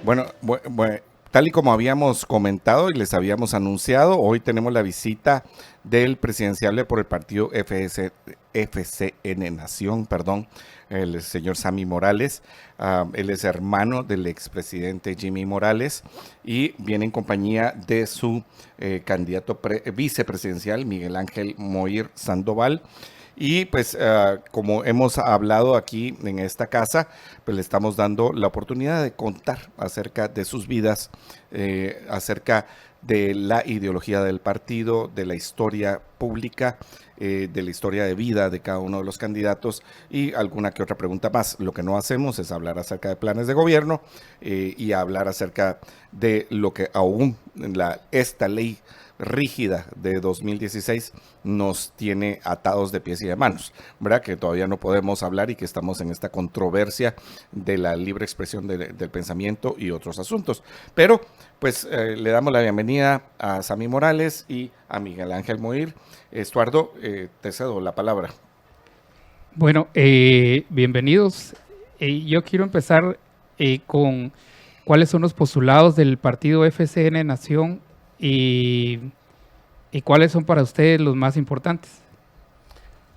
Bueno, tal y como habíamos comentado y les habíamos anunciado, hoy tenemos la visita del presidenciable por el partido FCN Nación, el señor Sammy Morales. Él es hermano del expresidente Jimmy Morales y viene en compañía de su candidato vicepresidencial, Miguel Ángel Moir Sandoval. Y pues como hemos hablado aquí en esta casa, pues le estamos dando la oportunidad de contar acerca de sus vidas, acerca de la ideología del partido, de la historia pública, de la historia de vida de cada uno de los candidatos y alguna que otra pregunta más. Lo que no hacemos es hablar acerca de planes de gobierno y hablar acerca de lo que aún esta ley rígida de 2016 nos tiene atados de pies y de manos, ¿verdad? Que todavía no podemos hablar y que estamos en esta controversia de la libre expresión del pensamiento y otros asuntos. Pero, pues, le damos la bienvenida a Sammy Morales y a Miguel Ángel Moir. Estuardo, te cedo la palabra. Bueno, bienvenidos. Yo quiero empezar con cuáles son los postulados del partido FCN Nación y cuáles son para ustedes los más importantes.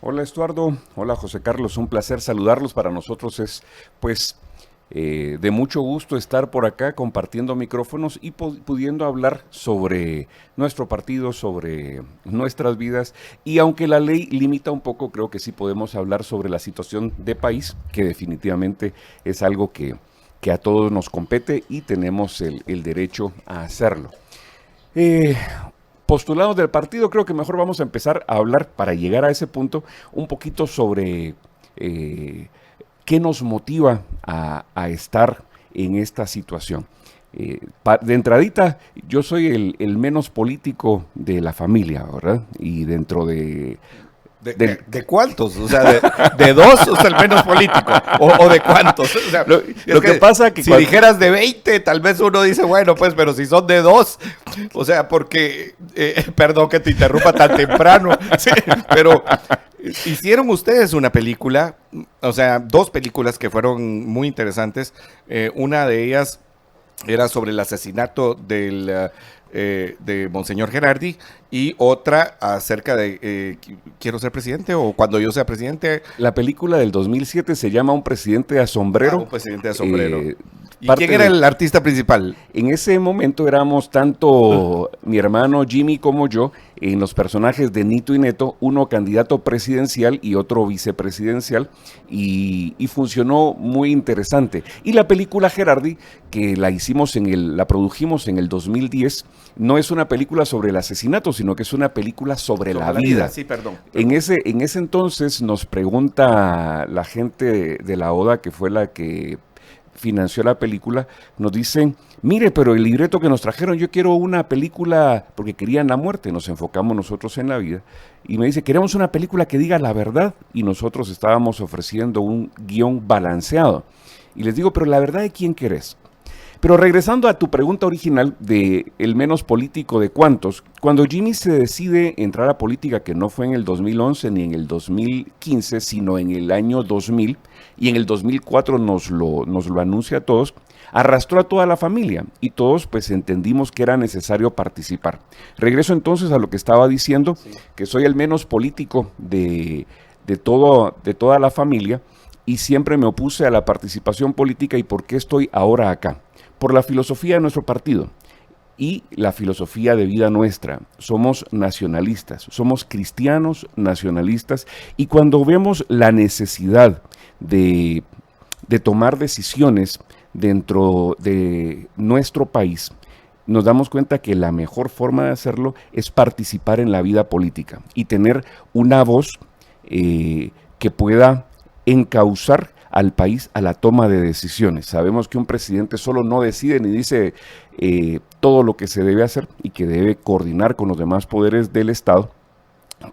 Hola Estuardo, hola José Carlos, un placer saludarlos. Para nosotros es pues de mucho gusto estar por acá compartiendo micrófonos y pudiendo hablar sobre nuestro partido, sobre nuestras vidas, y aunque la ley limita un poco, creo que sí podemos hablar sobre la situación de país, que definitivamente es algo que a todos nos compete y tenemos el derecho a hacerlo. Postulados del partido, creo que mejor vamos a empezar a hablar, para llegar a ese punto, un poquito sobre qué nos motiva a estar en esta situación. De entradita, yo soy el menos político de la familia, ¿verdad? Y dentro de... ¿De cuántos? O sea, de dos, o sea, el menos político. ¿O de cuántos? O sea, lo que pasa que si dijeras de 20, tal vez uno dice, bueno, pues, pero si son de dos, o sea, porque, perdón que te interrumpa tan temprano, sí, pero hicieron ustedes una película, o sea, dos películas que fueron muy interesantes. Una de ellas era sobre el asesinato de Monseñor Gerardi, y otra acerca de ¿quiero ser presidente o cuando yo sea presidente? La película del 2007 se llama Un presidente de sombrero. Un presidente de sombrero. ¿Y quién era el artista principal? En ese momento éramos tanto mi hermano Jimmy como yo en los personajes de Nito y Neto, uno candidato presidencial y otro vicepresidencial, y funcionó muy interesante. Y la película Gerardi, que la produjimos en el 2010, no es una película sobre el asesinato, sino que es una película sobre la vida. Sí, perdón. En ese entonces nos pregunta la gente de la ODA, que fue la que financió la película, nos dicen, mire, pero el libreto que nos trajeron, yo quiero una película, porque querían la muerte, nos enfocamos nosotros en la vida, y me dice, queremos una película que diga la verdad, y nosotros estábamos ofreciendo un guión balanceado. Y les digo, pero la verdad, ¿de quién querés? Pero regresando a tu pregunta original de el menos político de cuántos, cuando Jimmy se decide entrar a política, que no fue en el 2011 ni en el 2015, sino en el año 2000, y en el 2004 nos lo anuncia a todos, arrastró a toda la familia y todos pues entendimos que era necesario participar. Regreso entonces a lo que estaba diciendo, sí, que soy el menos político de toda la familia, y siempre me opuse a la participación política. ¿Y por qué estoy ahora acá? Por la filosofía de nuestro partido y la filosofía de vida nuestra. Somos nacionalistas, somos cristianos nacionalistas, y cuando vemos la necesidad de tomar decisiones dentro de nuestro país, nos damos cuenta que la mejor forma de hacerlo es participar en la vida política y tener una voz que pueda encauzar al país a la toma de decisiones. Sabemos que un presidente solo no decide ni dice todo lo que se debe hacer, y que debe coordinar con los demás poderes del Estado,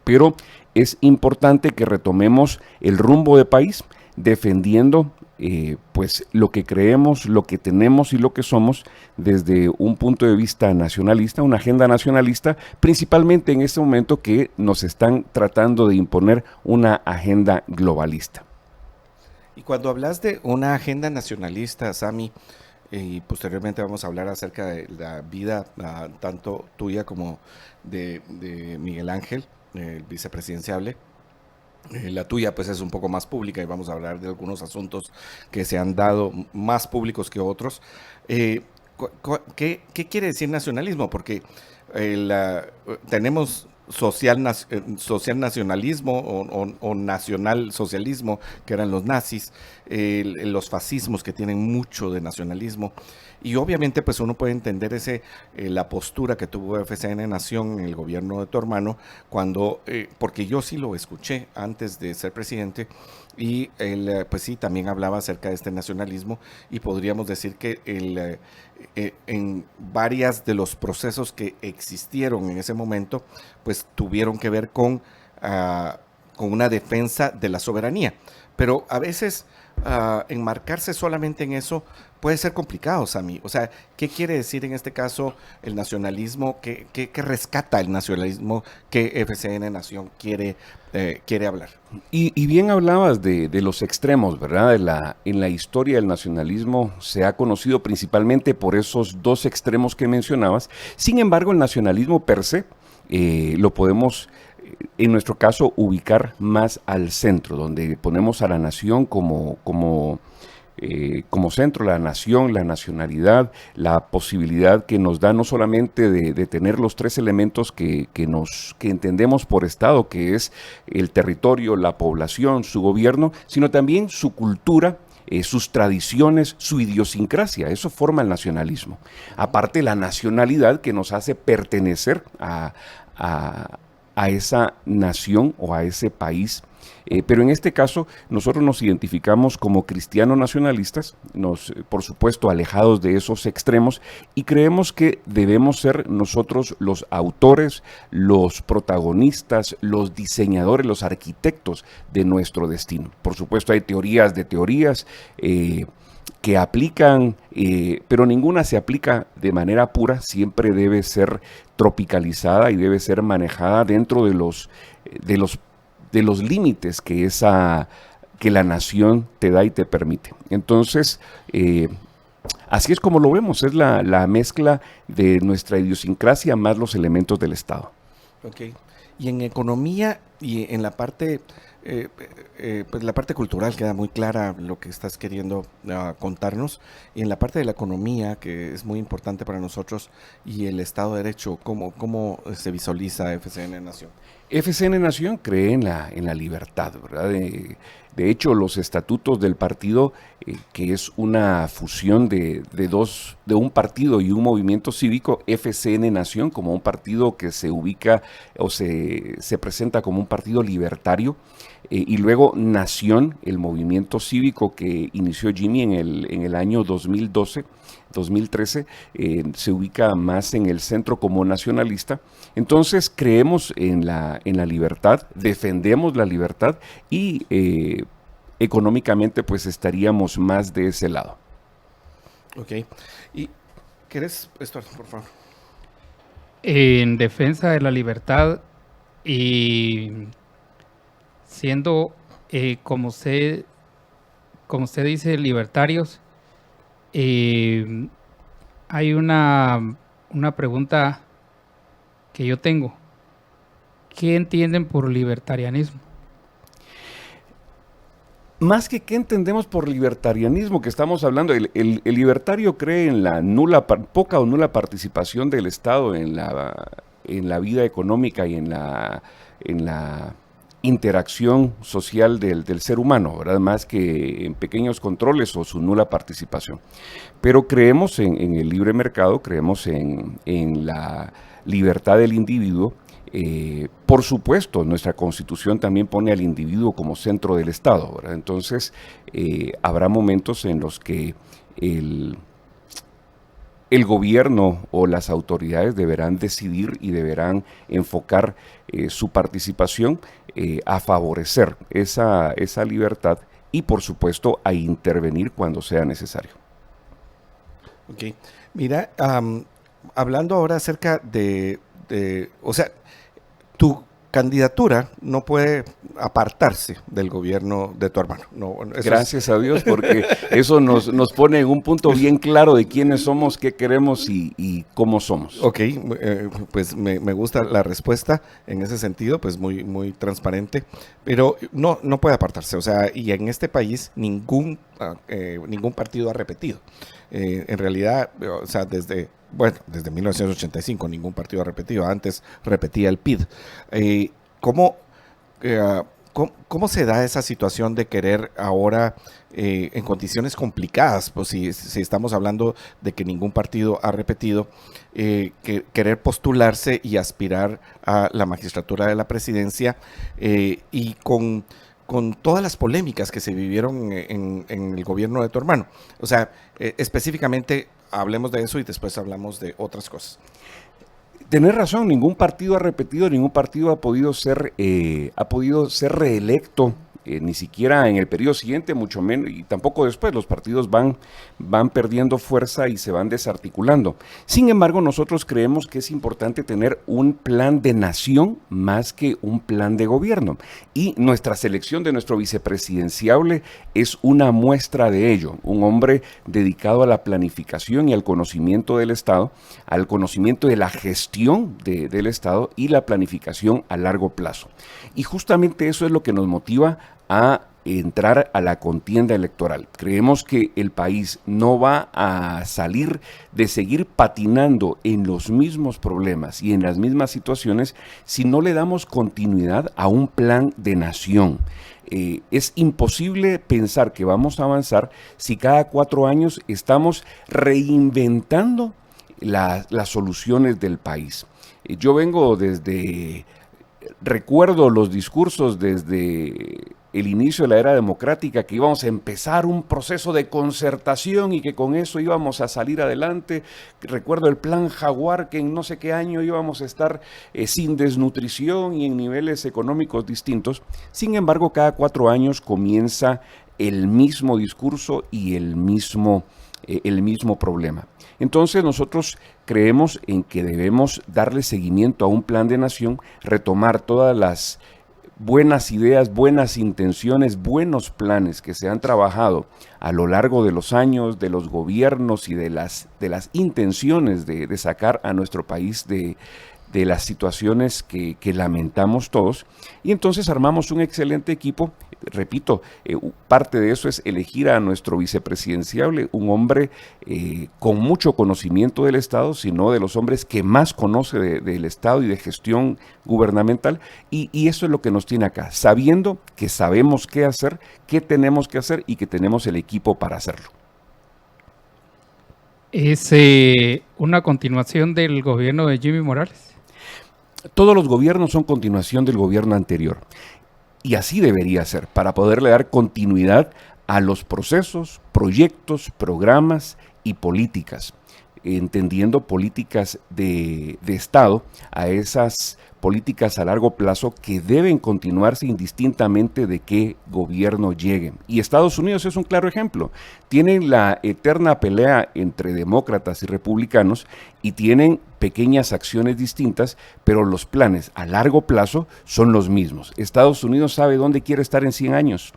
pero es importante que retomemos el rumbo de país, defendiendo pues lo que creemos, lo que tenemos y lo que somos desde un punto de vista nacionalista, una agenda nacionalista, principalmente en este momento que nos están tratando de imponer una agenda globalista. Y cuando hablas de una agenda nacionalista, Sammy, y posteriormente vamos a hablar acerca de la vida tanto tuya como de Miguel Ángel, el vicepresidenciable. La tuya pues es un poco más pública y vamos a hablar de algunos asuntos que se han dado más públicos que otros. ¿Qué quiere decir nacionalismo? Porque tenemos social nacionalismo o nacional socialismo, que eran los nazis, los fascismos que tienen mucho de nacionalismo. Y obviamente pues uno puede entender la postura que tuvo FCN Nación en el gobierno de tu hermano, porque yo sí lo escuché antes de ser presidente, y él pues sí también hablaba acerca de este nacionalismo, y podríamos decir que en varias de los procesos que existieron en ese momento pues tuvieron que ver con una defensa de la soberanía, pero a veces enmarcarse solamente en eso puede ser complicado, Sammy. O sea, ¿qué quiere decir en este caso el nacionalismo? ¿Qué rescata el nacionalismo que FCN Nación quiere hablar? Y bien hablabas de los extremos, ¿verdad? En la historia del nacionalismo se ha conocido principalmente por esos dos extremos que mencionabas. Sin embargo, el nacionalismo per se lo podemos, en nuestro caso, ubicar más al centro, donde ponemos a la nación como centro, la nación, la nacionalidad, la posibilidad que nos da no solamente de tener los tres elementos que entendemos por Estado, que es el territorio, la población, su gobierno, sino también su cultura, sus tradiciones, su idiosincrasia. Eso forma el nacionalismo. Aparte, la nacionalidad que nos hace pertenecer a esa nación o a ese país. Pero en este caso nosotros nos identificamos como cristianos nacionalistas, por supuesto alejados de esos extremos, y creemos que debemos ser nosotros los autores, los protagonistas, los diseñadores, los arquitectos de nuestro destino. Por supuesto hay teorías de teorías que aplican, pero ninguna se aplica de manera pura, siempre debe ser tropicalizada y debe ser manejada dentro de los límites que la nación te da y te permite. Entonces, así es como lo vemos, es la mezcla de nuestra idiosincrasia más los elementos del Estado. Ok. Y en economía y en la parte, pues la parte cultural queda muy clara lo que estás queriendo contarnos. Y en la parte de la economía, que es muy importante para nosotros, y el Estado de Derecho, ¿cómo se visualiza FCN Nación? FCN Nación cree en la libertad, ¿verdad? De hecho, los estatutos del partido, que es una fusión de un partido y un movimiento cívico, FCN Nación, como un partido que se ubica o se presenta como un partido libertario, y luego Nación, el movimiento cívico que inició Jimmy en el año 2013, se ubica más en el centro como nacionalista. Entonces creemos en la libertad, defendemos la libertad y económicamente pues estaríamos más de ese lado. Ok. ¿Y querés, Stuart, por favor? En defensa de la libertad y siendo, como usted dice, libertarios, hay una pregunta que yo tengo. ¿Qué entienden por libertarianismo? Más que qué entendemos por libertarianismo que estamos hablando, el libertario cree en la poca o nula participación del Estado en la vida económica y en la interacción social del ser humano, ¿verdad? Más que en pequeños controles o su nula participación. Pero creemos en el libre mercado, creemos en la libertad del individuo. Por supuesto, nuestra Constitución también pone al individuo como centro del Estado, ¿verdad? Entonces, habrá momentos en los que el gobierno o las autoridades deberán decidir y deberán enfocar su participación a favorecer esa libertad y, por supuesto, a intervenir cuando sea necesario. Ok. Mira, hablando ahora acerca o sea, candidatura no puede apartarse del gobierno de tu hermano. No, gracias a Dios, porque eso nos pone en un punto bien claro de quiénes somos, qué queremos y cómo somos. Ok, pues me gusta la respuesta en ese sentido, pues muy, muy transparente, pero no puede apartarse. O sea, y en este país ningún partido ha repetido. En realidad, o sea, desde 1985 ningún partido ha repetido. Antes repetía el PID. ¿Cómo se da esa situación de querer ahora, en condiciones complicadas, pues si estamos hablando de que ningún partido ha repetido, querer postularse y aspirar a la magistratura de la presidencia, y con todas las polémicas que se vivieron en el gobierno de tu hermano? O sea, específicamente hablemos de eso y después hablamos de otras cosas. Tenés razón, ningún partido ha repetido, ningún partido ha podido ser reelecto, ni siquiera en el periodo siguiente, mucho menos, y tampoco después. Los partidos van perdiendo fuerza y se van desarticulando. Sin embargo, nosotros creemos que es importante tener un plan de nación más que un plan de gobierno. Y nuestra selección de nuestro vicepresidenciable es una muestra de ello. Un hombre dedicado a la planificación y al conocimiento del Estado, al conocimiento de la gestión del Estado y la planificación a largo plazo. Y justamente eso es lo que nos motiva a entrar a la contienda electoral. Creemos que el país no va a salir de seguir patinando en los mismos problemas y en las mismas situaciones si no le damos continuidad a un plan de nación. Es imposible pensar que vamos a avanzar si cada 4 años estamos reinventando las soluciones del país. Yo vengo recuerdo los discursos desde el inicio de la era democrática, que íbamos a empezar un proceso de concertación y que con eso íbamos a salir adelante. Recuerdo el plan Jaguar, que en no sé qué año íbamos a estar sin desnutrición y en niveles económicos distintos. Sin embargo, cada 4 años comienza el mismo discurso y el mismo problema. Entonces nosotros creemos en que debemos darle seguimiento a un plan de nación, retomar todas las buenas ideas, buenas intenciones, buenos planes que se han trabajado a lo largo de los años, de los gobiernos y de las intenciones de sacar a nuestro país de las situaciones que lamentamos todos, y entonces armamos un excelente equipo. Repito, parte de eso es elegir a nuestro vicepresidenciable, un hombre con mucho conocimiento del Estado, sino de los hombres que más conoce del Estado y de gestión gubernamental, y eso es lo que nos tiene acá, sabiendo que sabemos qué hacer, qué tenemos que hacer y que tenemos el equipo para hacerlo. ¿Es una continuación del gobierno de Jimmy Morales? Todos los gobiernos son continuación del gobierno anterior. Y así debería ser, para poderle dar continuidad a los procesos, proyectos, programas y políticas, entendiendo políticas de Estado a esas políticas a largo plazo que deben continuarse indistintamente de qué gobierno llegue. Y Estados Unidos es un claro ejemplo. Tienen la eterna pelea entre demócratas y republicanos y tienen pequeñas acciones distintas, pero los planes a largo plazo son los mismos. Estados Unidos sabe dónde quiere estar en 100 años.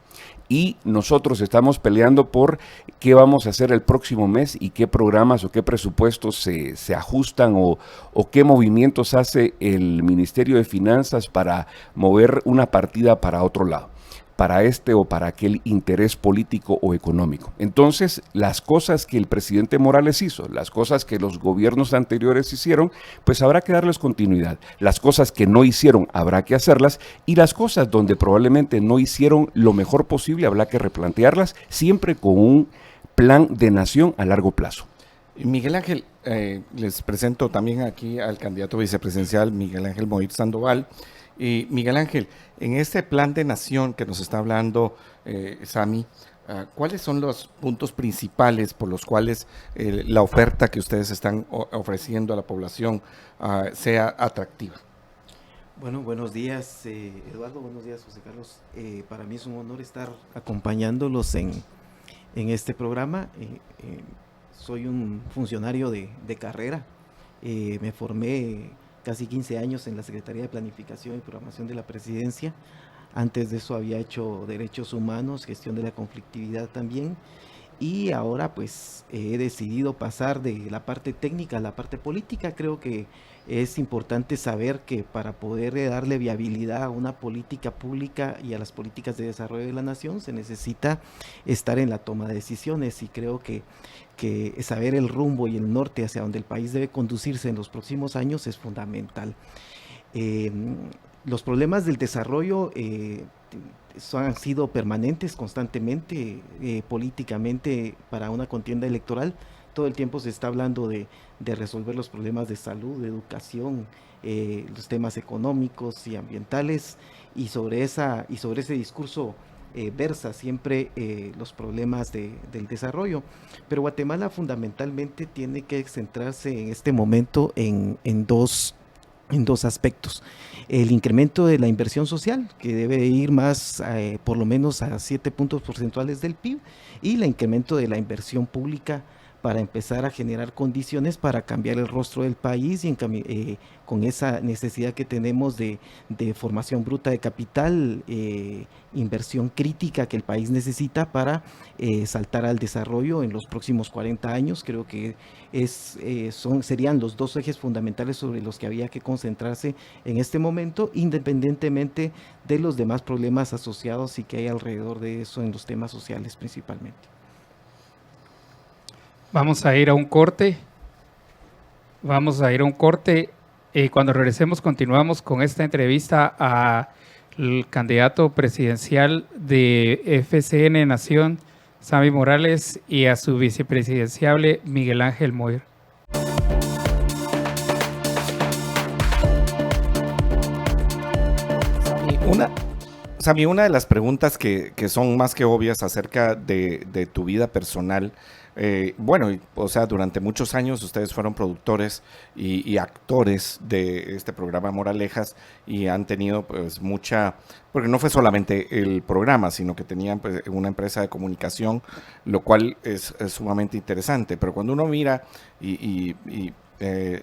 Y nosotros estamos peleando por qué vamos a hacer el próximo mes y qué programas o qué presupuestos se ajustan o qué movimientos hace el Ministerio de Finanzas para mover una partida para otro lado, para este o para aquel interés político o económico. Entonces, las cosas que el presidente Morales hizo, las cosas que los gobiernos anteriores hicieron, pues habrá que darles continuidad. Las cosas que no hicieron, habrá que hacerlas, y las cosas donde probablemente no hicieron lo mejor posible, habrá que replantearlas, siempre con un plan de nación a largo plazo. Miguel Ángel, les presento también aquí al candidato vicepresidencial, Miguel Ángel Moïse Sandoval. Y Miguel Ángel, en este plan de nación que nos está hablando Sami, ¿cuáles son los puntos principales por los cuales la oferta que ustedes están ofreciendo a la población sea atractiva? Bueno, buenos días Eduardo, buenos días José Carlos. Para mí es un honor estar acompañándolos en este programa. Soy un funcionario de carrera, me formé casi 15 años en la Secretaría de Planificación y Programación de la Presidencia. Antes de eso había hecho Derechos Humanos, gestión de la conflictividad también. Y ahora pues he decidido pasar de la parte técnica a la parte política. Creo que es importante saber que para poder darle viabilidad a una política pública y a las políticas de desarrollo de la nación se necesita estar en la toma de decisiones, y creo que saber el rumbo y el norte hacia donde el país debe conducirse en los próximos años es fundamental. Los problemas del desarrollo han sido permanentes constantemente políticamente para una contienda electoral. Todo el tiempo se está hablando de resolver los problemas de salud, de educación, los temas económicos y ambientales, y sobre ese discurso versa siempre los problemas del desarrollo. Pero Guatemala fundamentalmente tiene que centrarse en este momento en dos aspectos. El incremento de la inversión social, que debe ir más, por lo menos a 7 puntos porcentuales del PIB, y el incremento de la inversión pública para empezar a generar condiciones para cambiar el rostro del país, y con esa necesidad que tenemos de formación bruta de capital, inversión crítica que el país necesita para saltar al desarrollo en los próximos 40 años. Creo que serían los dos ejes fundamentales sobre los que había que concentrarse en este momento, independientemente de los demás problemas asociados y que hay alrededor de eso en los temas sociales principalmente. Vamos a ir a un corte. Cuando regresemos continuamos con esta entrevista al candidato presidencial de FCN Nación, Sammy Morales, y a su vicepresidenciable, Miguel Ángel Moir. Sammy, una de las preguntas que son más que obvias acerca de tu vida personal, durante muchos años ustedes fueron productores y actores de este programa Moralejas, y han tenido pues porque no fue solamente el programa, sino que tenían pues una empresa de comunicación, lo cual es sumamente interesante. Pero cuando uno mira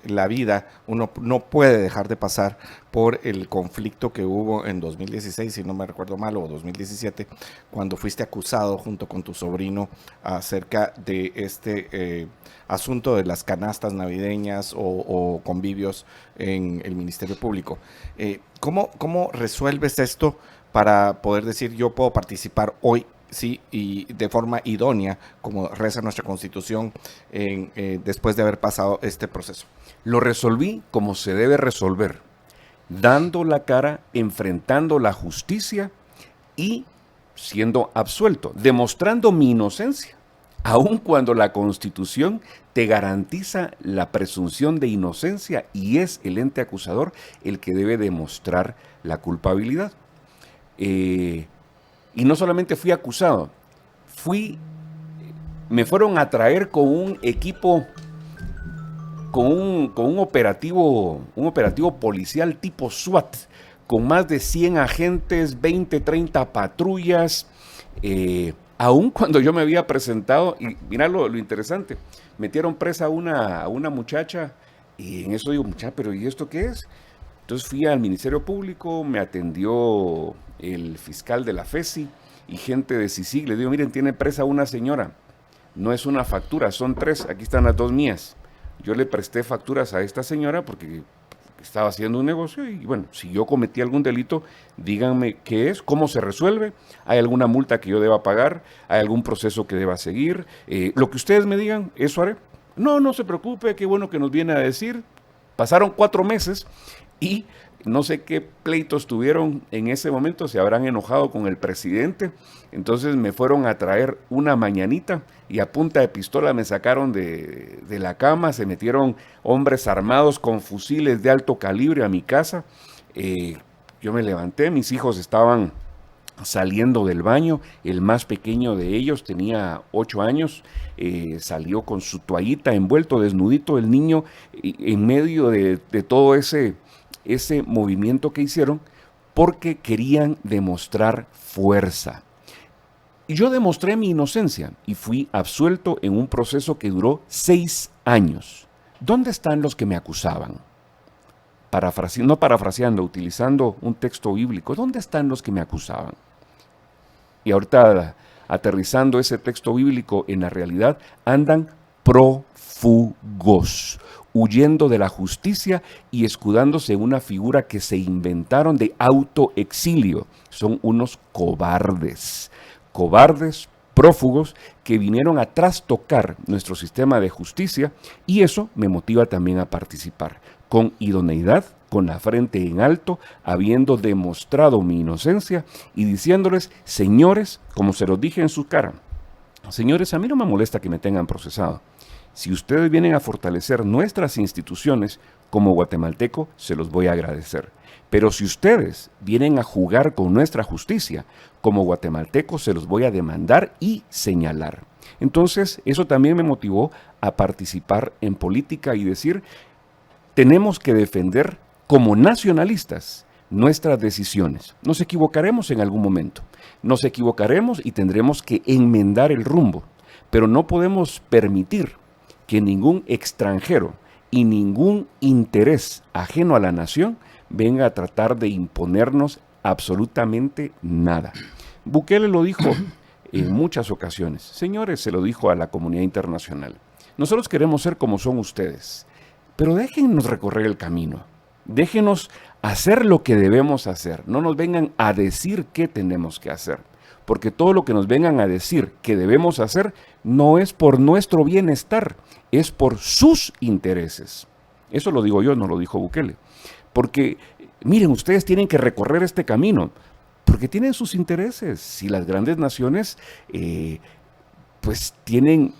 la vida, uno no puede dejar de pasar por el conflicto que hubo en 2016, si no me recuerdo mal, o 2017, cuando fuiste acusado junto con tu sobrino acerca de este asunto de las canastas navideñas o convivios en el Ministerio Público. ¿Cómo resuelves esto para poder decir yo puedo participar hoy, sí, y de forma idónea, como reza nuestra Constitución, después de haber pasado este proceso? Lo resolví como se debe resolver, dando la cara, enfrentando la justicia y siendo absuelto, demostrando mi inocencia, aun cuando la Constitución te garantiza la presunción de inocencia y es el ente acusador el que debe demostrar la culpabilidad. Y no solamente fui acusado, me fueron a traer con un equipo, con un operativo policial tipo SWAT, con más de 100 agentes, 20, 30 patrullas, aún cuando yo me había presentado. Y mira lo interesante, metieron presa a una muchacha, y en eso digo, muchacha, pero ¿y esto qué es? Entonces fui al Ministerio Público, me atendió el fiscal de la FESI y gente de CICIG. Le digo, miren, tiene presa una señora, no es una factura, son 3, aquí están las 2 mías. Yo le presté facturas a esta señora porque estaba haciendo un negocio y bueno, si yo cometí algún delito, díganme qué es, cómo se resuelve, hay alguna multa que yo deba pagar, hay algún proceso que deba seguir, lo que ustedes me digan, eso haré. No se preocupe, qué bueno que nos viene a decir. Pasaron 4 meses y no sé qué pleitos tuvieron en ese momento, se habrán enojado con el presidente. Entonces me fueron a traer una mañanita y a punta de pistola me sacaron de la cama, se metieron hombres armados con fusiles de alto calibre a mi casa. Yo me levanté, mis hijos estaban saliendo del baño, el más pequeño de ellos tenía 8 años, salió con su toallita envuelto, desnudito el niño, en medio de todo ese movimiento que hicieron, porque querían demostrar fuerza. Y yo demostré mi inocencia y fui absuelto en un proceso que duró 6 años. ¿Dónde están los que me acusaban? no parafraseando, utilizando un texto bíblico, ¿dónde están los que me acusaban? Y ahorita, aterrizando ese texto bíblico en la realidad, andan prófugos, huyendo de la justicia y escudándose en una figura que se inventaron de autoexilio. Son unos cobardes, prófugos que vinieron a trastocar nuestro sistema de justicia, y eso me motiva también a participar con idoneidad, con la frente en alto, habiendo demostrado mi inocencia y diciéndoles: señores, como se los dije en su cara, señores, a mí no me molesta que me tengan procesado. Si ustedes vienen a fortalecer nuestras instituciones, como guatemalteco, se los voy a agradecer. Pero si ustedes vienen a jugar con nuestra justicia, como guatemalteco, se los voy a demandar y señalar. Entonces, eso también me motivó a participar en política y decir: tenemos que defender como nacionalistas nuestras decisiones. Nos equivocaremos en algún momento, nos equivocaremos y tendremos que enmendar el rumbo, pero no podemos permitir que ningún extranjero y ningún interés ajeno a la nación venga a tratar de imponernos absolutamente nada. Bukele lo dijo en muchas ocasiones. Señores, se lo dijo a la comunidad internacional: nosotros queremos ser como son ustedes, pero déjennos recorrer el camino, déjenos hacer lo que debemos hacer, no nos vengan a decir qué tenemos que hacer, porque todo lo que nos vengan a decir que debemos hacer no es por nuestro bienestar, es por sus intereses. Eso lo digo yo, no lo dijo Bukele. Porque, miren, ustedes tienen que recorrer este camino, porque tienen sus intereses. Si las grandes naciones, pues tienen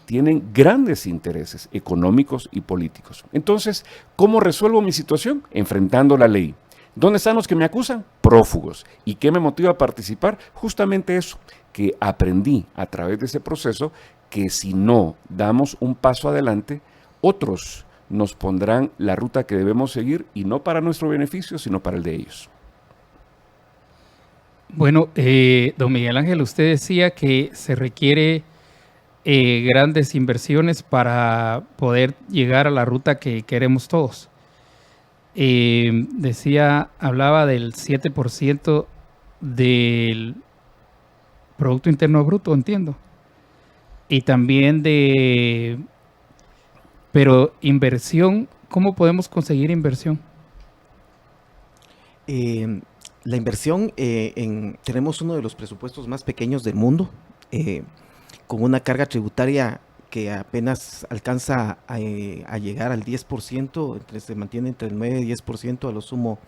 grandes intereses económicos y políticos. Entonces, ¿cómo resuelvo mi situación? Enfrentando la ley. ¿Dónde están los que me acusan? Prófugos. ¿Y qué me motiva a participar? Justamente eso, que aprendí a través de ese proceso, que si no damos un paso adelante, otros nos pondrán la ruta que debemos seguir, y no para nuestro beneficio, sino para el de ellos. Bueno, don Miguel Ángel, usted decía que se requiere grandes inversiones para poder llegar a la ruta que queremos todos. Hablaba del 7% del Producto Interno Bruto, entiendo. Y también pero inversión, ¿cómo podemos conseguir inversión? La inversión, tenemos uno de los presupuestos más pequeños del mundo, con una carga tributaria que apenas alcanza a llegar al 10%, se mantiene entre el 9 y 10%, a lo sumo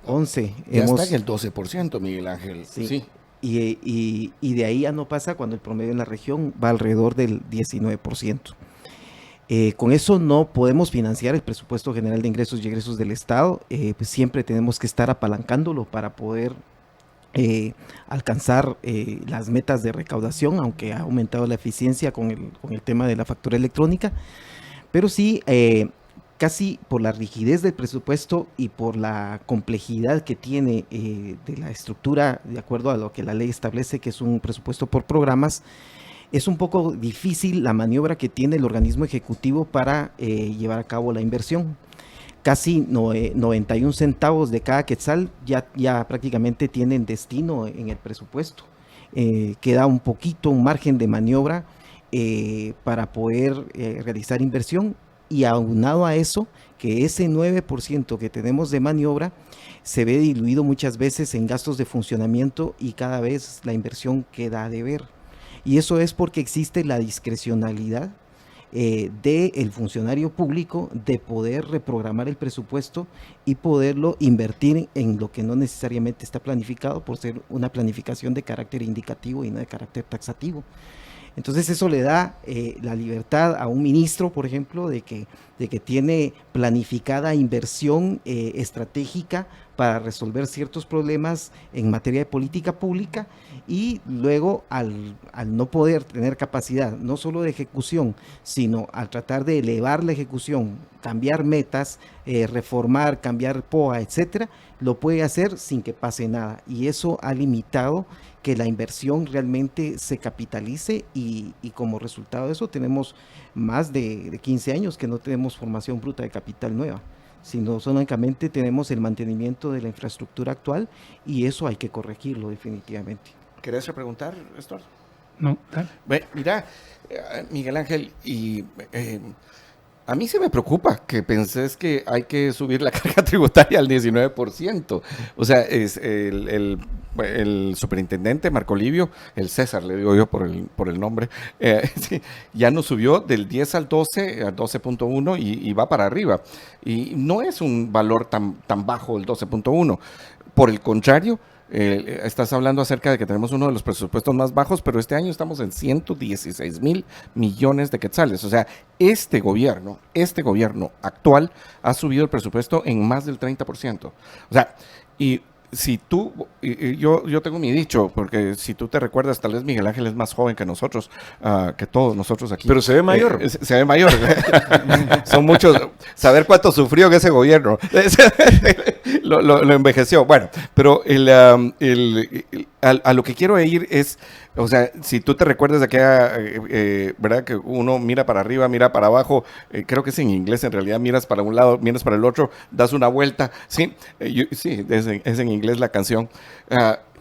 11%. Ya está en el 12%, Miguel Ángel. Sí. Y de ahí ya no pasa, cuando el promedio en la región va alrededor del 19%. Con eso no podemos financiar el presupuesto general de ingresos y egresos del Estado, pues siempre tenemos que estar apalancándolo para poder alcanzar las metas de recaudación, aunque ha aumentado la eficiencia con el tema de la factura electrónica, pero sí, casi por la rigidez del presupuesto y por la complejidad que tiene de la estructura, de acuerdo a lo que la ley establece, que es un presupuesto por programas, es un poco difícil la maniobra que tiene el organismo ejecutivo para llevar a cabo la inversión. Casi 91 centavos de cada quetzal ya prácticamente tienen destino en el presupuesto. Queda un margen de maniobra para poder realizar inversión, y aunado a eso, que ese 9% que tenemos de maniobra se ve diluido muchas veces en gastos de funcionamiento, y cada vez la inversión queda a deber. Y eso es porque existe la discrecionalidad del funcionario público de poder reprogramar el presupuesto y poderlo invertir en lo que no necesariamente está planificado, por ser una planificación de carácter indicativo y no de carácter taxativo. Entonces eso le da la libertad a un ministro, por ejemplo, de que tiene planificada inversión estratégica para resolver ciertos problemas en materia de política pública, y luego al no poder tener capacidad no solo de ejecución, sino al tratar de elevar la ejecución, cambiar metas, reformar, cambiar POA, etcétera, lo puede hacer sin que pase nada, y eso ha limitado que la inversión realmente se capitalice, y como resultado de eso tenemos más de 15 años que no tenemos formación bruta de capital nueva. sino solamente tenemos el mantenimiento de la infraestructura actual y eso hay que corregirlo definitivamente. ¿Querés preguntar, Estuardo? No, dale. Mira, Miguel Ángel, y a mí se me preocupa que pensés que hay que subir la carga tributaria al 19%. O sea, es el superintendente Marco Livio, el César, le digo yo por el nombre, sí, ya nos subió del 10 al 12, al 12.1 y va para arriba. Y no es un valor tan bajo el 12.1. Por el contrario, estás hablando acerca de que tenemos uno de los presupuestos más bajos, pero este año estamos en 116,000 millones de quetzales. O sea, este gobierno actual ha subido el presupuesto en más del 30%. O sea, y si tú, yo tengo mi dicho, porque si tú te recuerdas, tal vez Miguel Ángel es más joven que nosotros, que todos nosotros aquí. Pero se ve mayor. Se ve mayor. Son muchos. Saber cuánto sufrió en ese gobierno. lo envejeció. Bueno, pero a lo que quiero ir es, o sea, si tú te recuerdas de aquella, ¿verdad? Que uno mira para arriba, mira para abajo, creo que es en inglés, en realidad miras para un lado, miras para el otro, das una vuelta, ¿sí? Sí, es en inglés la canción.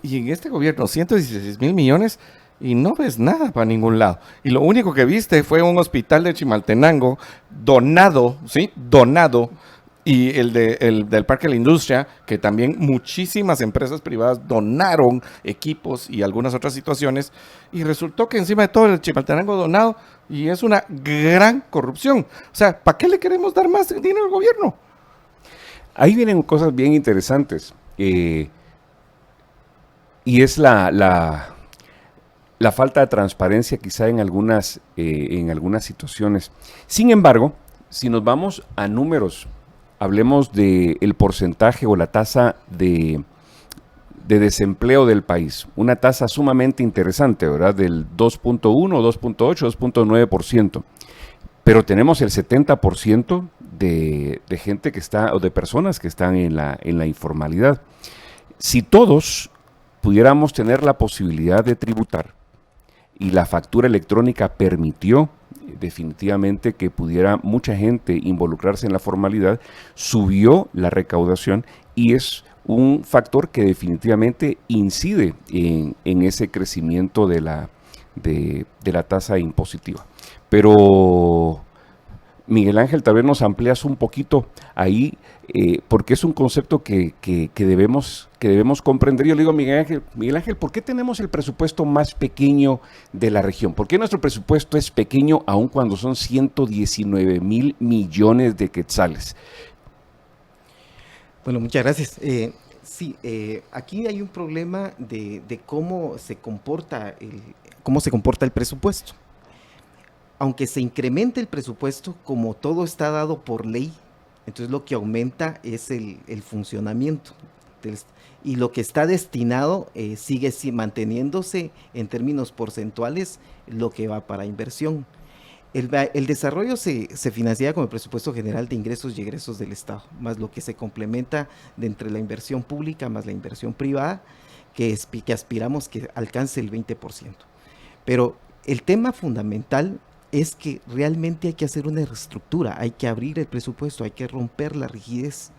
Y en este gobierno, 116,000 millones y no ves nada para ningún lado. Y lo único que viste fue un hospital de Chimaltenango donado, ¿sí? Donado. Y el del Parque de la Industria, que también muchísimas empresas privadas donaron equipos y algunas otras situaciones, y resultó que encima de todo el Chimaltenango donado, y es una gran corrupción. O sea, ¿para qué le queremos dar más dinero al gobierno? Ahí vienen cosas bien interesantes, y es la falta de transparencia quizá en algunas situaciones. Sin embargo, si nos vamos a números, hablemos del porcentaje o la tasa de desempleo del país. Una tasa sumamente interesante, ¿verdad? Del 2.1, 2.8, 2.9%. Pero tenemos el 70% de gente que está, o de personas que están en la informalidad. Si todos pudiéramos tener la posibilidad de tributar, y la factura electrónica permitió definitivamente que pudiera mucha gente involucrarse en la formalidad, subió la recaudación y es un factor que definitivamente incide en ese crecimiento de la tasa impositiva. Pero Miguel Ángel, tal vez nos amplías un poquito ahí, porque es un concepto que debemos comprender. Yo le digo a Miguel Ángel, ¿por qué tenemos el presupuesto más pequeño de la región? ¿Por qué nuestro presupuesto es pequeño aun cuando son 119,000 millones de quetzales? Bueno, muchas gracias. Sí, aquí hay un problema de cómo se comporta el presupuesto. Aunque se incremente el presupuesto, como todo está dado por ley, entonces lo que aumenta es el funcionamiento. Y lo que está destinado sigue manteniéndose en términos porcentuales lo que va para inversión. El desarrollo se financia con el presupuesto general de ingresos y egresos del Estado, más lo que se complementa de entre la inversión pública más la inversión privada, que aspiramos que alcance el 20%. Pero el tema fundamental es que realmente hay que hacer una reestructura, hay que abrir el presupuesto, hay que romper la rigidez,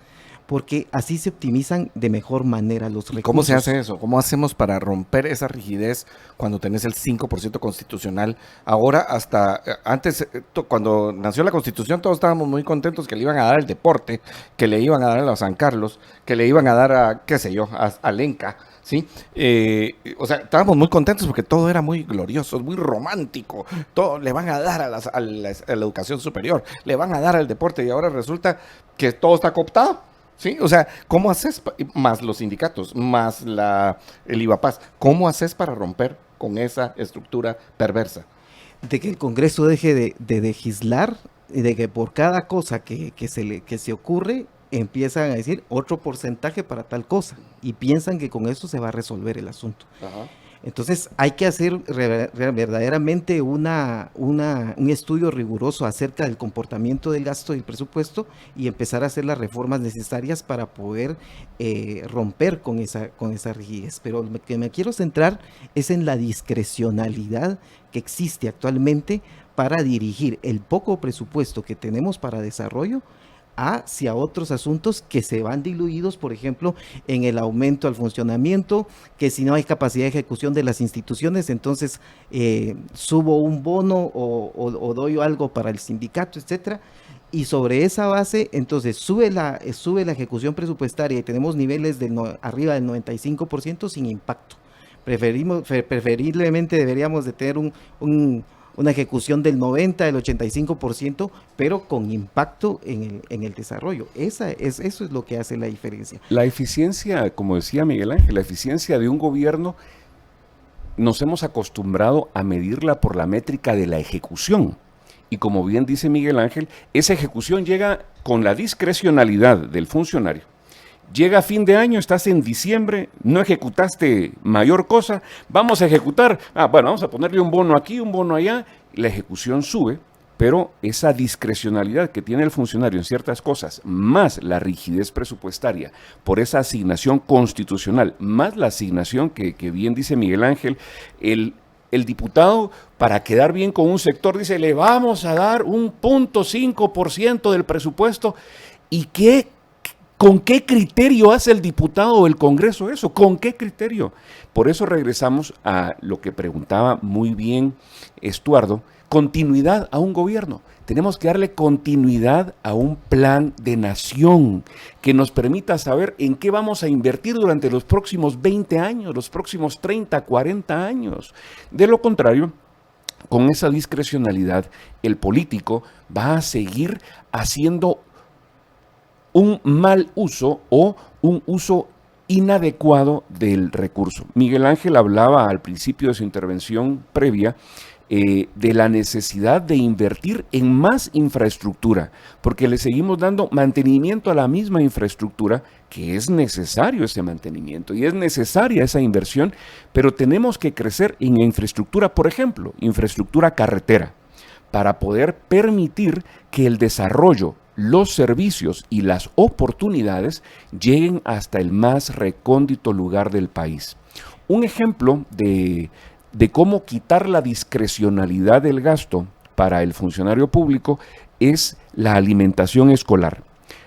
porque así se optimizan de mejor manera los recursos. ¿Cómo se hace eso? ¿Cómo hacemos para romper esa rigidez cuando tenés el 5% constitucional? Ahora hasta antes, cuando nació la Constitución, todos estábamos muy contentos que le iban a dar el deporte, que le iban a dar a la San Carlos, que le iban a dar a, qué sé yo, a Lenca, ¿sí? O sea, estábamos muy contentos porque todo era muy glorioso, muy romántico. Todo le van a dar a la educación superior, le van a dar al deporte y ahora resulta que todo está cooptado. Sí, o sea, ¿cómo haces, más los sindicatos, más el IVAPAS, cómo haces para romper con esa estructura perversa? De que el Congreso deje de legislar y de que por cada cosa que se ocurre empiezan a decir otro porcentaje para tal cosa y piensan que con eso se va a resolver el asunto. Ajá. Entonces hay que hacer verdaderamente un estudio riguroso acerca del comportamiento del gasto del presupuesto y empezar a hacer las reformas necesarias para poder romper con esa rigidez. Pero lo que me quiero centrar es en la discrecionalidad que existe actualmente para dirigir el poco presupuesto que tenemos para desarrollo hacia otros asuntos que se van diluidos, por ejemplo, en el aumento al funcionamiento, que si no hay capacidad de ejecución de las instituciones, entonces subo un bono o doy algo para el sindicato, etcétera. Y sobre esa base, entonces sube la ejecución presupuestaria y tenemos niveles arriba del 95% sin impacto. Preferiblemente deberíamos de tener una ejecución del 90, del 85%, pero con impacto en el desarrollo. Eso es lo que hace la diferencia. La eficiencia, como decía Miguel Ángel, la eficiencia de un gobierno nos hemos acostumbrado a medirla por la métrica de la ejecución. Y como bien dice Miguel Ángel, esa ejecución llega con la discrecionalidad del funcionario. Llega a fin de año, estás en diciembre, no ejecutaste mayor cosa, vamos a ejecutar, bueno, vamos a ponerle un bono aquí, un bono allá, la ejecución sube, pero esa discrecionalidad que tiene el funcionario en ciertas cosas, más la rigidez presupuestaria, por esa asignación constitucional, más la asignación que bien dice Miguel Ángel, el diputado, para quedar bien con un sector, dice, le vamos a dar un 0.5% del presupuesto. ¿Y con qué criterio hace el diputado o el Congreso eso? ¿Con qué criterio? Por eso regresamos a lo que preguntaba muy bien Estuardo, continuidad a un gobierno. Tenemos que darle continuidad a un plan de nación que nos permita saber en qué vamos a invertir durante los próximos 20 años, los próximos 30, 40 años. De lo contrario, con esa discrecionalidad, el político va a seguir haciendo un mal uso o un uso inadecuado del recurso. Miguel Ángel hablaba al principio de su intervención previa de la necesidad de invertir en más infraestructura, porque le seguimos dando mantenimiento a la misma infraestructura, que es necesario ese mantenimiento y es necesaria esa inversión, pero tenemos que crecer en infraestructura, por ejemplo, infraestructura carretera, para poder permitir que el desarrollo, los servicios y las oportunidades lleguen hasta el más recóndito lugar del país. Un ejemplo de cómo quitar la discrecionalidad del gasto para el funcionario público es la alimentación escolar.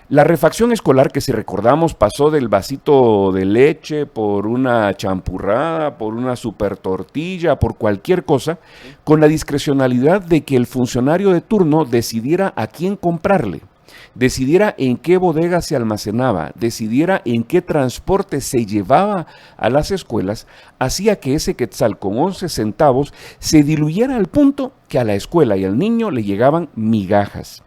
La refacción escolar, que si recordamos pasó del vasito de leche por una champurrada, por una super tortilla, por cualquier cosa, con la discrecionalidad de que el funcionario de turno decidiera a quién comprarle, decidiera en qué bodega se almacenaba, decidiera en qué transporte se llevaba a las escuelas, hacía que ese quetzal con 11 centavos se diluyera al punto que a la escuela y al niño le llegaban migajas.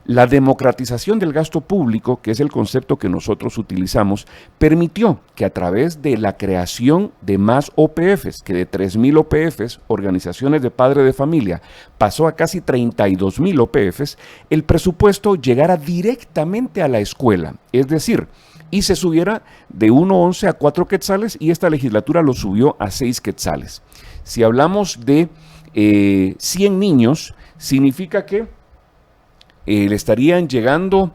La democratización del gasto público, que es el concepto que nosotros utilizamos, permitió que a través de la creación de más OPFs, que de 3,000 OPFs, organizaciones de padre de familia, pasó a casi 32,000 OPFs, el presupuesto llegara directamente a la escuela, es decir, y se subiera de 1.11 a 4 quetzales y esta legislatura lo subió a 6 quetzales. Si hablamos de 100 niños, significa que le estarían llegando,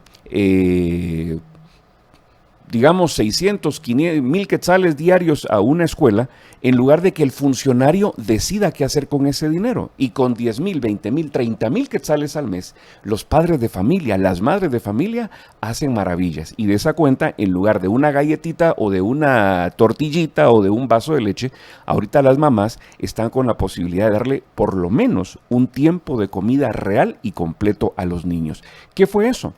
digamos, 600, 500, 1,000 quetzales diarios a una escuela, en lugar de que el funcionario decida qué hacer con ese dinero. Y con 10,000, 20,000, 30,000 quetzales al mes, los padres de familia, las madres de familia, hacen maravillas. Y de esa cuenta, en lugar de una galletita o de una tortillita o de un vaso de leche, ahorita las mamás están con la posibilidad de darle por lo menos un tiempo de comida real y completo a los niños. ¿Qué fue eso?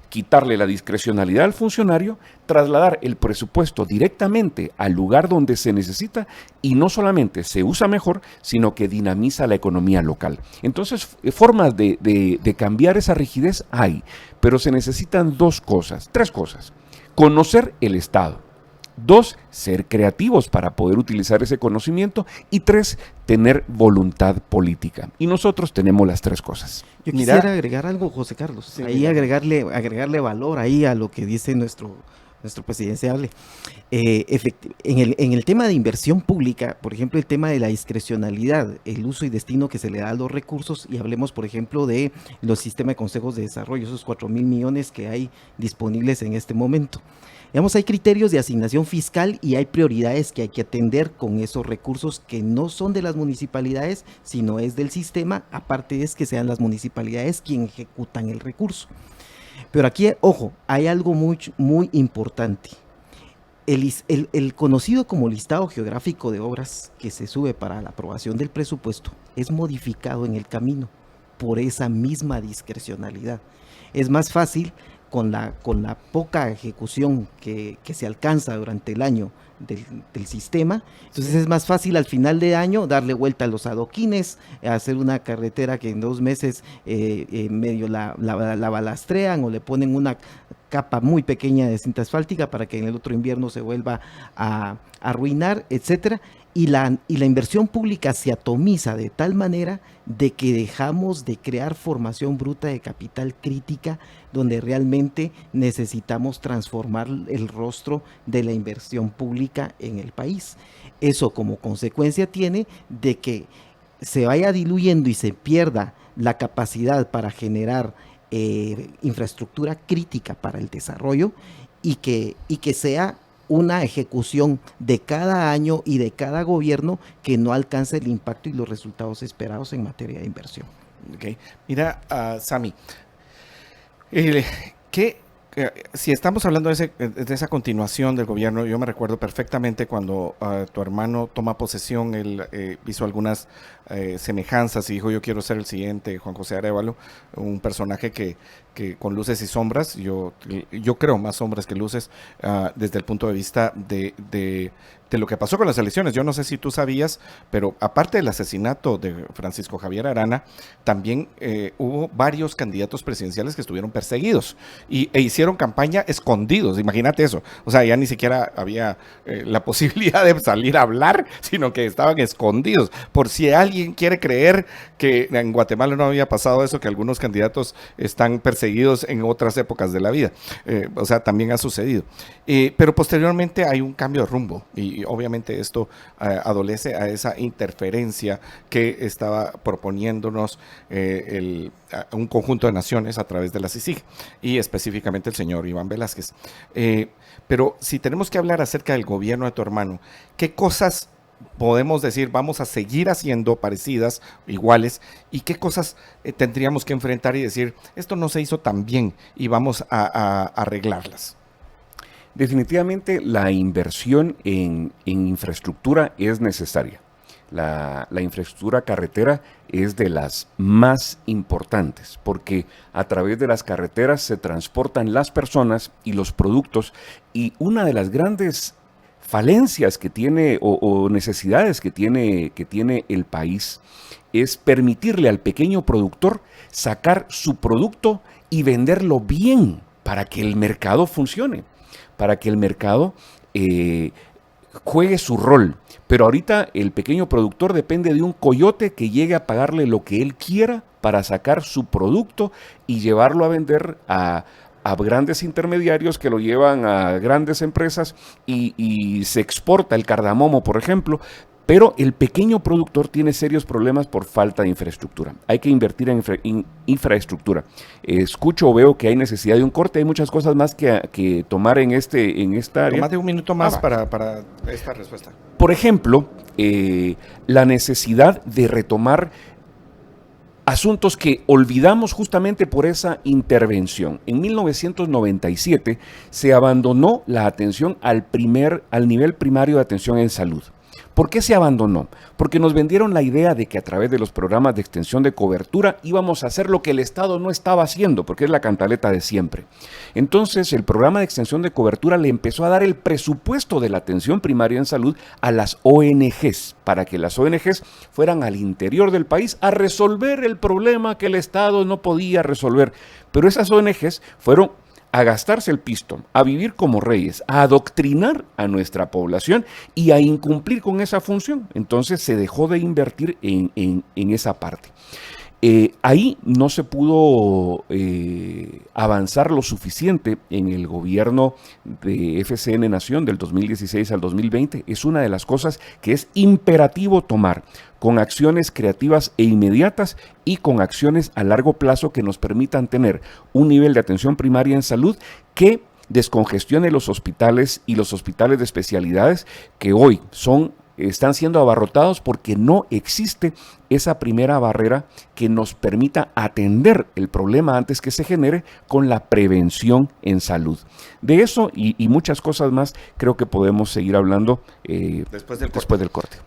Quitarle la discrecionalidad al funcionario, trasladar el presupuesto directamente al lugar donde se necesita y no solamente se usa mejor, sino que dinamiza la economía local. Entonces, formas de cambiar esa rigidez hay, pero se necesitan tres cosas. Conocer el Estado. 2, ser creativos para poder utilizar ese conocimiento. Y 3, tener voluntad política. Y nosotros tenemos las 3 cosas. Yo quisiera agregar algo, José Carlos, sí, ahí agregarle valor ahí a lo que dice nuestro presidenciable. En el tema de inversión pública, por ejemplo, el tema de la discrecionalidad, el uso y destino que se le da a los recursos, y hablemos, por ejemplo, de los sistemas de consejos de desarrollo, esos 4,000 millones que hay disponibles en este momento. Digamos, hay criterios de asignación fiscal y hay prioridades que hay que atender con esos recursos que no son de las municipalidades, sino es del sistema, aparte es que sean las municipalidades quienes ejecutan el recurso. Pero aquí, ojo, hay algo muy importante. El conocido como listado geográfico de obras que se sube para la aprobación del presupuesto es modificado en el camino por esa misma discrecionalidad. Es más fácil con la poca ejecución que se alcanza durante el año del sistema, entonces es más fácil al final de año darle vuelta a los adoquines, hacer una carretera que en 2 meses medio la balastrean o le ponen una capa muy pequeña de cinta asfáltica para que en el otro invierno se vuelva a arruinar, etcétera. Y la inversión pública se atomiza de tal manera de que dejamos de crear formación bruta de capital crítica, donde realmente necesitamos transformar el rostro de la inversión pública en el país. Eso como consecuencia tiene de que se vaya diluyendo y se pierda la capacidad para generar infraestructura crítica para el desarrollo y que sea una ejecución de cada año y de cada gobierno que no alcance el impacto y los resultados esperados en materia de inversión. Okay. Mira, Sammy, si estamos hablando de esa continuación del gobierno, yo me recuerdo perfectamente cuando tu hermano toma posesión, él hizo algunas semejanzas y dijo: yo quiero ser el siguiente Juan José Arévalo, un personaje que con luces y sombras, yo creo más sombras que luces, desde el punto de vista de lo que pasó con las elecciones. Yo no sé si tú sabías, pero aparte del asesinato de Francisco Javier Arana, también hubo varios candidatos presidenciales que estuvieron perseguidos e hicieron campaña escondidos. Imagínate eso. O sea, ya ni siquiera había la posibilidad de salir a hablar, sino que estaban escondidos. Por si alguien quiere creer que en Guatemala no había pasado eso, que algunos candidatos están perseguidos en otras épocas de la vida. O sea, también ha sucedido. Pero posteriormente hay un cambio de rumbo y obviamente esto adolece a esa interferencia que estaba proponiéndonos un conjunto de naciones a través de la CICIG y específicamente el señor Iván Velázquez. Pero si tenemos que hablar acerca del gobierno de tu hermano, ¿qué cosas podemos decir vamos a seguir haciendo parecidas, iguales, y qué cosas tendríamos que enfrentar y decir esto no se hizo tan bien y vamos a arreglarlas? Definitivamente la inversión en infraestructura es necesaria. La infraestructura carretera es de las más importantes porque a través de las carreteras se transportan las personas y los productos, y una de las grandes falencias que tiene o necesidades que tiene el país es permitirle al pequeño productor sacar su producto y venderlo bien para que el mercado funcione, para que el mercado juegue su rol. Pero ahorita el pequeño productor depende de un coyote que llegue a pagarle lo que él quiera para sacar su producto y llevarlo a vender a grandes intermediarios que lo llevan a grandes empresas y se exporta el cardamomo, por ejemplo. Pero el pequeño productor tiene serios problemas por falta de infraestructura. Hay que invertir en infraestructura. Escucho o veo que hay necesidad de un corte. Hay muchas cosas más que tomar en esta área. Tómate un minuto más para esta respuesta. Por ejemplo, la necesidad de retomar asuntos que olvidamos justamente por esa intervención. En 1997 se abandonó la atención al nivel primario de atención en salud. ¿Por qué se abandonó? Porque nos vendieron la idea de que a través de los programas de extensión de cobertura íbamos a hacer lo que el Estado no estaba haciendo, porque es la cantaleta de siempre. Entonces, el programa de extensión de cobertura le empezó a dar el presupuesto de la atención primaria en salud a las ONGs, para que las ONGs fueran al interior del país a resolver el problema que el Estado no podía resolver. Pero esas ONGs fueron a gastarse el pisto, a vivir como reyes, a adoctrinar a nuestra población y a incumplir con esa función. Entonces se dejó de invertir en esa parte. Ahí no se pudo avanzar lo suficiente en el gobierno de FCN Nación del 2016 al 2020. Es una de las cosas que es imperativo tomar, con acciones creativas e inmediatas y con acciones a largo plazo que nos permitan tener un nivel de atención primaria en salud que descongestione los hospitales y los hospitales de especialidades que hoy son están siendo abarrotados porque no existe esa primera barrera que nos permita atender el problema antes que se genere con la prevención en salud. De eso y muchas cosas más creo que podemos seguir hablando después del corte.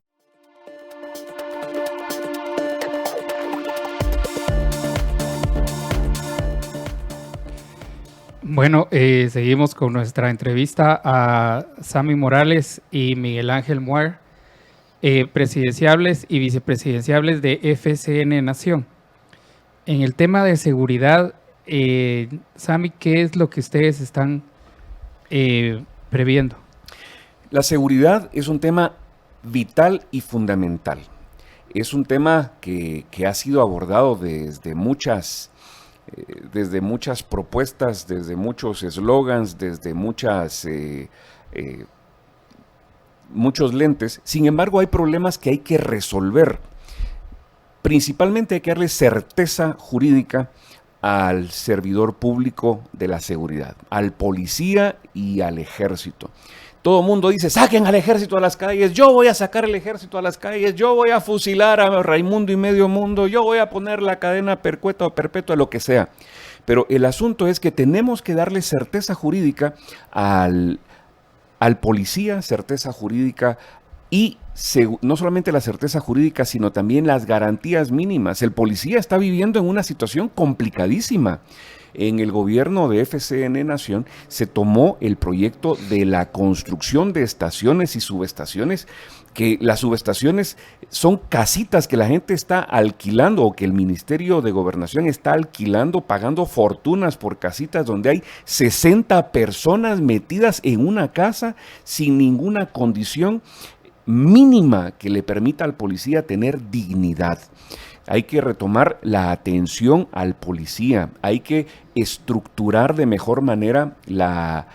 Bueno, seguimos con nuestra entrevista a Sammy Morales y Miguel Ángel Muar, presidenciables y vicepresidenciables de FCN Nación. En el tema de seguridad, Sammy, ¿qué es lo que ustedes están previendo? La seguridad es un tema vital y fundamental. Es un tema que ha sido abordado desde muchas propuestas, desde muchos eslogans, desde muchos lentes. Sin embargo, hay problemas que hay que resolver. Principalmente hay que darle certeza jurídica al servidor público de la seguridad, al policía y al ejército. Todo el mundo dice, saquen al ejército a las calles, yo voy a sacar el ejército a las calles, yo voy a fusilar a Raimundo y medio mundo, yo voy a poner la cadena perpetua o perpetua, lo que sea. Pero el asunto es que tenemos que darle certeza jurídica al policía, certeza jurídica y no solamente la certeza jurídica, sino también las garantías mínimas. El policía está viviendo en una situación complicadísima. En el gobierno de FCN Nación se tomó el proyecto de la construcción de estaciones y subestaciones, que las subestaciones son casitas que la gente está alquilando o que el Ministerio de Gobernación está alquilando, pagando fortunas por casitas donde hay 60 personas metidas en una casa sin ninguna condición mínima que le permita al policía tener dignidad. Hay que retomar la atención al policía, hay que estructurar de mejor manera la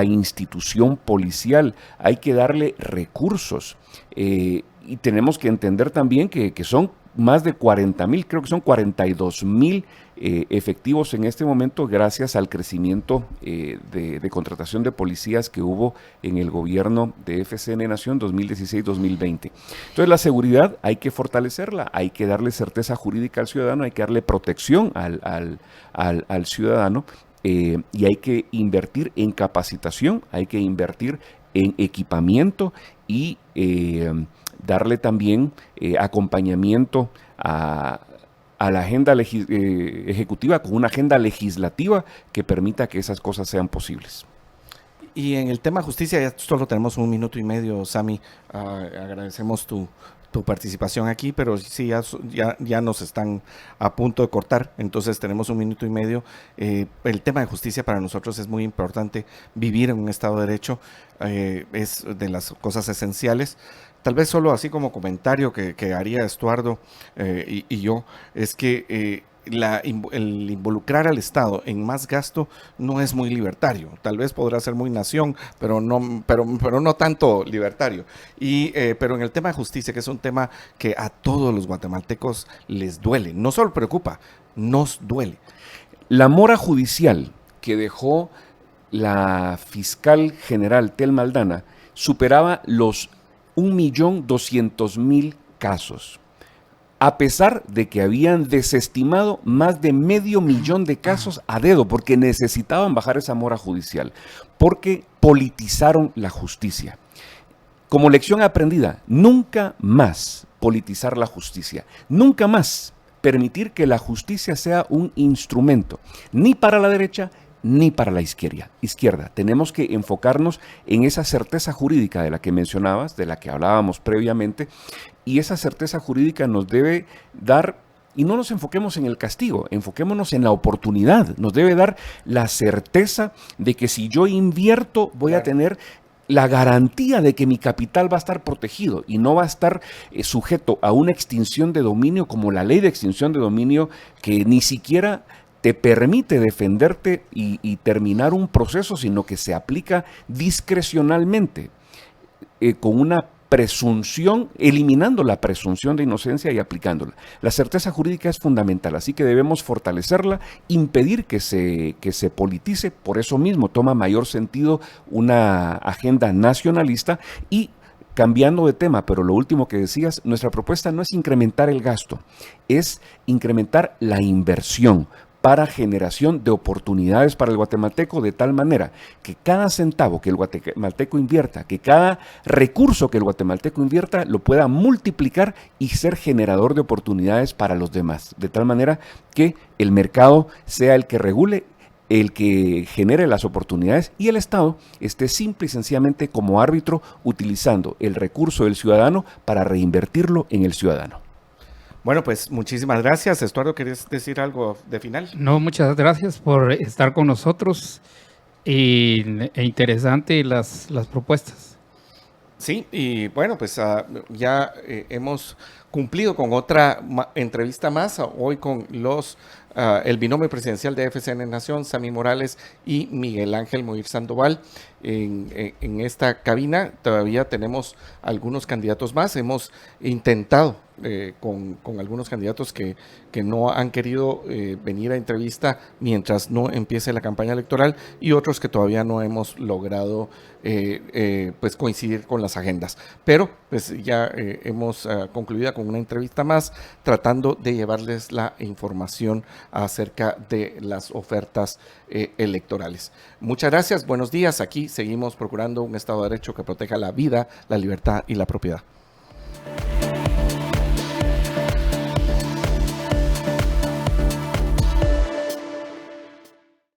institución policial, hay que darle recursos y tenemos que entender también que son más de 40,000, creo que son 42,000 efectivos en este momento gracias al crecimiento de contratación de policías que hubo en el gobierno de FCN Nación 2016-2020. Entonces la seguridad hay que fortalecerla, hay que darle certeza jurídica al ciudadano, hay que darle protección al ciudadano y hay que invertir en capacitación, hay que invertir en equipamiento y darle también acompañamiento a la agenda ejecutiva con una agenda legislativa que permita que esas cosas sean posibles. Y en el tema justicia, ya solo tenemos 1 minuto y medio, Sammy. Agradecemos tu participación aquí, pero sí, ya nos están a punto de cortar, entonces tenemos 1 minuto y medio. El tema de justicia para nosotros es muy importante. Vivir en un Estado de Derecho es de las cosas esenciales. Tal vez solo así como comentario que haría Estuardo y yo, es que el involucrar al Estado en más gasto no es muy libertario. Tal vez podrá ser muy nación, pero no tanto libertario. Pero en el tema de justicia, que es un tema que a todos los guatemaltecos les duele, no solo preocupa, nos duele. La mora judicial que dejó la fiscal general Telma Aldana superaba los 1.200.000 casos, a pesar de que habían desestimado más de 500.000 de casos a dedo, porque necesitaban bajar esa mora judicial, porque politizaron la justicia. Como lección aprendida, nunca más politizar la justicia, nunca más permitir que la justicia sea un instrumento, ni para la derecha, ni para la izquierda. Tenemos que enfocarnos en esa certeza jurídica de la que mencionabas, de la que hablábamos previamente, y esa certeza jurídica nos debe dar, y no nos enfoquemos en el castigo, enfoquémonos en la oportunidad, nos debe dar la certeza de que si yo invierto voy a tener la garantía de que mi capital va a estar protegido y no va a estar sujeto a una extinción de dominio como la ley de extinción de dominio que ni siquiera te permite defenderte y terminar un proceso, sino que se aplica discrecionalmente, con una presunción, eliminando la presunción de inocencia y aplicándola. La certeza jurídica es fundamental, así que debemos fortalecerla, impedir que se politice. Por eso mismo toma mayor sentido una agenda nacionalista y cambiando de tema, pero lo último que decías, nuestra propuesta no es incrementar el gasto, es incrementar la inversión para generación de oportunidades para el guatemalteco, de tal manera que cada centavo que el guatemalteco invierta, que cada recurso que el guatemalteco invierta, lo pueda multiplicar y ser generador de oportunidades para los demás, de tal manera que el mercado sea el que regule, el que genere las oportunidades, y el Estado esté simple y sencillamente como árbitro utilizando el recurso del ciudadano para reinvertirlo en el ciudadano. Bueno, pues muchísimas gracias. Estuardo, ¿querías decir algo de final? No, muchas gracias por estar con nosotros e interesante las propuestas. Sí, y bueno, pues ya hemos cumplido con otra entrevista más, hoy con el binomio presidencial de FCN Nación, Sammy Morales y Miguel Ángel Moir Sandoval. En esta cabina todavía tenemos algunos candidatos más. Hemos intentado con algunos candidatos que no han querido venir a entrevista mientras no empiece la campaña electoral, y otros que todavía no hemos logrado pues coincidir con las agendas. Pero pues ya hemos concluido con una entrevista más, tratando de llevarles la información acerca de las ofertas electorales. Muchas gracias, buenos días. Aquí seguimos procurando un Estado de Derecho que proteja la vida, la libertad y la propiedad.